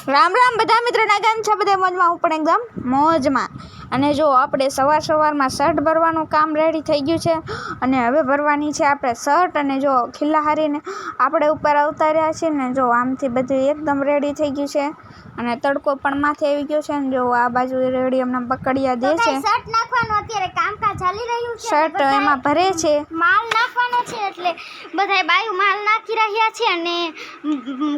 રામ રામ બધા મિત્રોના કેમ છે બધા મોજમાં? હું પણ એકદમ મોજમાં. અને જો આપણે સવારમાં શર્ટ ભરવાનું કામ રેડી થઈ ગયું છે અને હવે ભરવાની છે આપણે શર્ટ. અને જો ખીલ્લા હારીને આપણે ઉપર ઉતાર્યા છે ને જો આમથી બધું એકદમ રેડી થઈ ગયું છે અને તડકો પણ માથે આવી ગયો છે. અને જો આ બાજુ રેડી હમણાં બકડિયા દે છે. શર્ટ નાખવાનું અત્યારે કામકાજ ચાલી રહ્યું છે. શર્ટ એમાં ભરે છે, માલ નાખવાનો છે એટલે બધાય બાયું માલ નાખી રહ્યા છે અને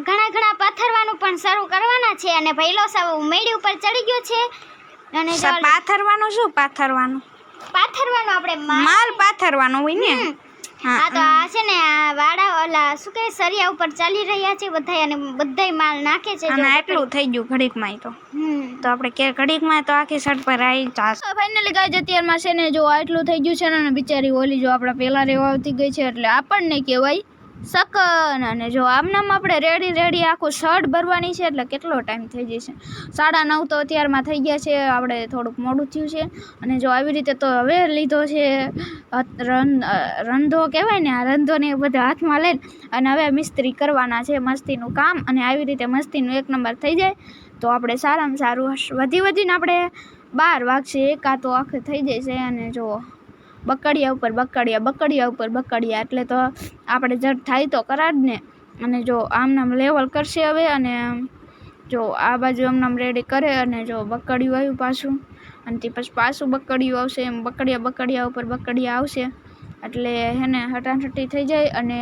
ઘણા પાથરવાનું પણ શરૂ કરવાના છે. અને ભઈલો સાવ મેડી ઉપર ચડી ગયો છે. અને પાથરવાનું શું પાથરવાનું આપણે માલ પાથરવાનું હોય ને. હા તો આ છે ને આ વાડા ઓલા શું કહે સરિયા ઉપર ચાલી રહ્યા છે બધાય અને બધાય માલ નાખે છે. અને એટલું થઈ ગયું ઘડીકમાં તો આપણે કે ઘડીકમાં તો આખી શર્ટ પર આવી જાશ. ફાઇનલી ગાઈસ અત્યારમાં છે ને જો આટલું થઈ ગયું છે ને બિચારી ઓલી જો આપણે પહેલા રેવા આવતી ગઈ છે એટલે આપણને કહેવાય સકન. અને જો આમનામ આપણે રેડી આખું શર્ટ ભરવાની છે એટલે કેટલો ટાઈમ થઈ જશે. 9:30 તો અત્યારમાં થઈ ગયા છે. આપણે થોડુંક મોડું થયું છે. અને જો આવી રીતે તો હવે લીધો છે રંધો કહેવાય ને, આ રંધોને બધા હાથમાં લઈને અને હવે મિસ્ત્રી કરવાના છે મસ્તીનું કામ. અને આવી રીતે મસ્તીનું 1 નંબર થઈ જાય તો આપણે સારામાં સારું વધીને આપણે 12 વાગશે એકાતો આખે થઈ જશે. અને જો બકડિયા ઉપર બકડિયા એટલે તો આપણે જડ થાય તો કરા જ ને. અને જો આમનામ લેવલ કરશે હવે. અને જો આ બાજુ આમનામ રેડી કરે અને જો બકડિયું આવ્યું પાછું અને તે પછી પાછું બકડિયું આવશે. એમ બકડિયા ઉપર બકડિયા આવશે એટલે હેને હટાઠટી થઈ જાય. અને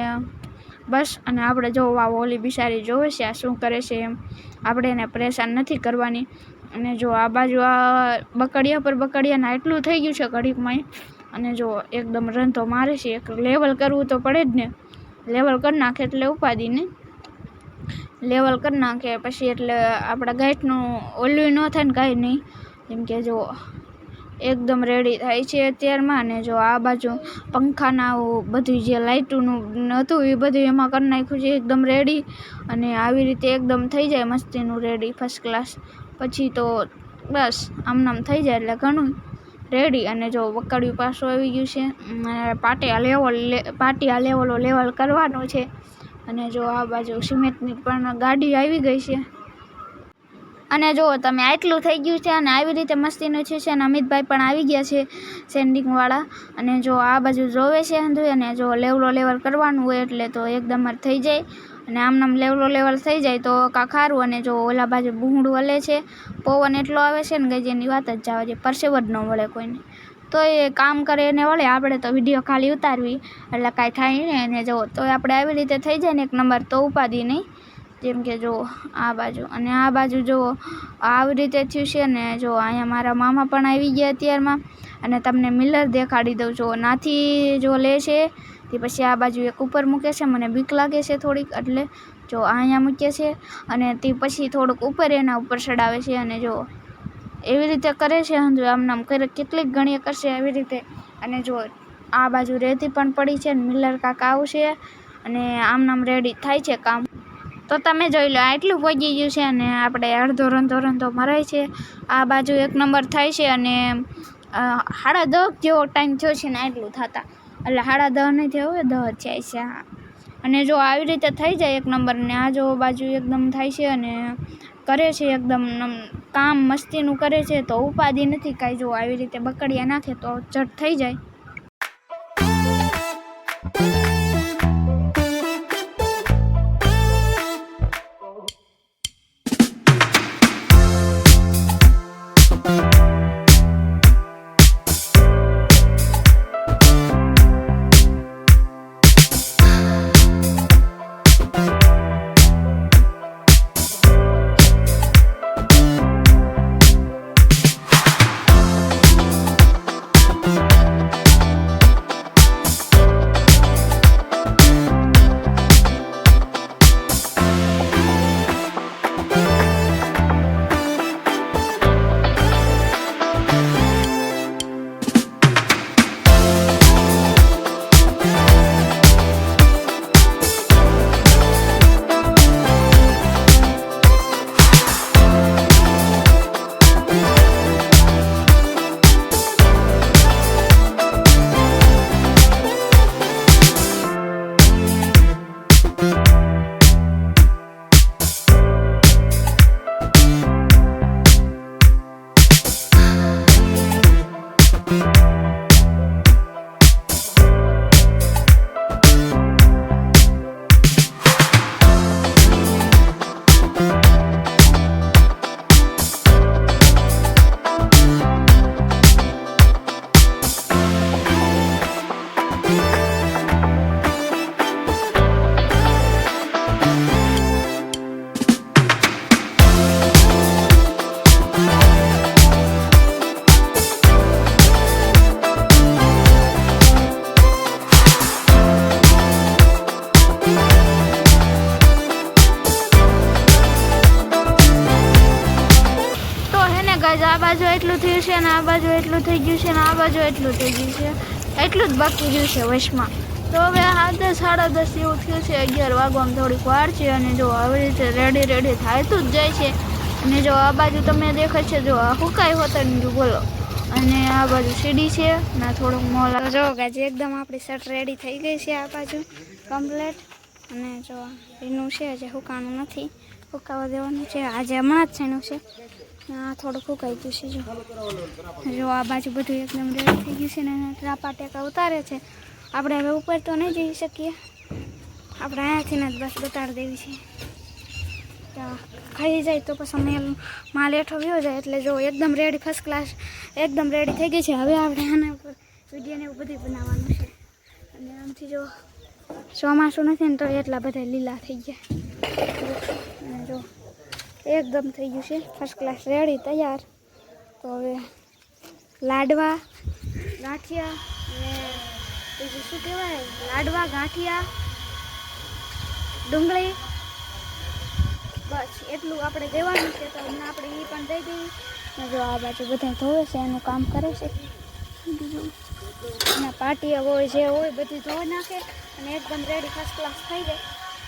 બસ અને આપણે જો ઓલી બિચારી જોવે છે આ શું કરે છે એમ આપણે એને પરેશાન નથી કરવાની. અને જો આ બાજુ આ બકડિયા પર બકડિયાના એટલું થઈ ગયું છે ઘડીકમાં. અને જો એકદમ રંધો મારે છે. એક લેવલ કરવું તો પડે જ ને. લેવલ કરી નાખે એટલે ઉપાધિ ને. લેવલ કરી નાખે પછી એટલે આપણા ગાંઠનું ઓલું ન થાય ને કાંઈ નહીં. જેમ કે જો એકદમ રેડી થાય છે અત્યારમાં. અને જો આ બાજુ પંખાના બધું જે લાઇટોનું હતું એ બધું એમાં કરી નાખ્યું છે એકદમ રેડી. અને આવી રીતે એકદમ થઈ જાય મસ્તીનું રેડી ફર્સ્ટ ક્લાસ. પછી તો બસ આમનામ થઈ જાય એટલે ઘણું રેડી. અને જો બકડિયું પાછું આવી ગયું છે અને પાટિયા લેવલ કરવાનું છે. અને જો આ બાજુ સિમેન્ટની પણ ગાડી આવી ગઈ છે. અને જો તમે આટલું થઈ ગયું છે અને આવી રીતે મસ્તીનું છે. અને અમિતભાઈ પણ આવી ગયા છે સેન્ડિંગવાળા. અને જો આ બાજુ જોવે છે હંધુય. અને જો લેવલ કરવાનું હોય એટલે તો એકદમ જ થઈ જાય. અને આમનામ લેવલ થઈ જાય તો કાખારું. અને જો ઓલા બાજુ બૂહડું હલે છે, પવન એટલો આવે છે ને કે જેની વાત જ જવા દે, પરસેવ જ ન વળે કોઈને. તો એ કામ કરે એને વળે, આપણે તો વિડીયો ખાલી ઉતારવી એટલે કાંઈ થાય ને. એને જો તો આપણે આવી રીતે થઈ જાય ને 1 નંબર તો ઉપાધિ નહીં. જેમ કે જો આ બાજુ અને આ બાજુ જો આવી રીતે થયું છે. ને જો અહીંયા મારા મામા પણ આવી ગયા અત્યારમાં. અને તમને મિલર દેખાડી દઉં છું. નાથી જો લે છે તે પછી આ બાજુ એક ઉપર મૂકે છે. મને બીક લાગે છે થોડીક એટલે જો અહીંયા મૂકે છે. અને તે પછી થોડુંક ઉપર એના ઉપર ચડાવે છે. અને જો એવી રીતે કરે છે હંધુ આમનામ કરે કેટલીક ગણીએ કરશે એવી રીતે. અને જો આ બાજુ રેતી પણ પડી છે ને મિલર કાકા આવશે અને આમનામ રેડી થાય છે કામ. તો તમે જોઈ લો આટલું પહોંચી ગયું છે. અને આપણે અડધો રંધો મરાય છે. આ બાજુ 1 નંબર થાય છે. અને 10:30 જેવો ટાઈમ થયો છે ને આટલું થતા એટલે 10:30 નહીં થયો, 10 જાય છે. હા અને જો આવી રીતે થઈ જાય 1 નંબર. ને આ જો બાજુ એકદમ થાય છે અને કરે છે એકદમ કામ મસ્તીનું કરે છે તો ઉપાધિ નથી કાંઈ. જો આવી રીતે બકડિયા નાખે તો ઝટ થઈ જાય. ગાઈઝ આ બાજુ એટલું થયું છે ને આ બાજુ એટલું થઈ ગયું છે ને આ બાજુ એટલું થઈ ગયું છે, એટલું જ બાકી રહ્યું છે વચમાં. તો હવે 10 સાડા 10 એવું થયું છે, 11 વાગવામાં થોડીક વાર છે. અને જો આવી રીતે રેડી થાયતું જ જાય છે. અને જો આ બાજુ તમને દેખાય છે, જો આ હુકાઈ હોતા ને બોલો. અને આ બાજુ સીડી છે ને થોડુંક મોલ. જો ગાઈઝ એકદમ આપણી શર્ટ રેડી થઈ ગઈ છે આ બાજુ કમ્પ્લીટ. અને જો એનું છે જે હુકાણું નથી, હુકાવા દેવાનું છે. આજે હમણાં જ છેનું છે, આ થોડુંક ફૂંકાઈ ગયું છે. જો આ બાજુ બધું એકદમ રેડી થઈ ગયું છે ને ટ્રાપા ટેકા ઉતારે છે. આપણે હવે ઉપર તો નહીં જઈ શકીએ, આપણે અહીંયાથી જ બસ બતાડી દેવી છે. ખાઈ જાય તો પછી માલ હેઠો વ્યો જાય. એટલે જો એકદમ રેડી ફર્સ્ટ ક્લાસ એકદમ રેડી થઈ ગઈ છે. હવે આપણે આના ઉપર વિડીયોને એવું બધું બનાવવાનું છે. અને આમથી જો ચોમાસું નથી ને તો એટલા બધા લીલા થઈ ગયા. અને જો એકદમ થઈ ગયું છે ફર્સ્ટ ક્લાસ રેડી તૈયાર. તો હવે લાડવા ગાંઠિયા અને બીજું શું કહેવાય, લાડવા ગાંઠિયા ડુંગળી, બસ એટલું આપણે દેવાનું છે. તો હમણાં આપણે એ પણ દઈ દઈએ. જો આ બાજુ બધા ધોવે છે, એનું કામ કરે છે. બીજું એના પાટિયા હોય જે હોય બધી ધોઈ નાખે અને એકદમ રેડી ફર્સ્ટ ક્લાસ થઈ જાય.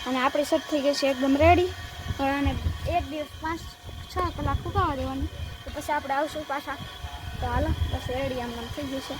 અને આપણી શર્ટ થઈ ગઈ છે એકદમ રેડી. હવે આને એક દિવસ 5-6 કલાક ફૂંકાવા દેવાની. તો પછી આપણે આવશું પાછા. તો હાલો બસ રેડી આમ થઈ ગયું છે.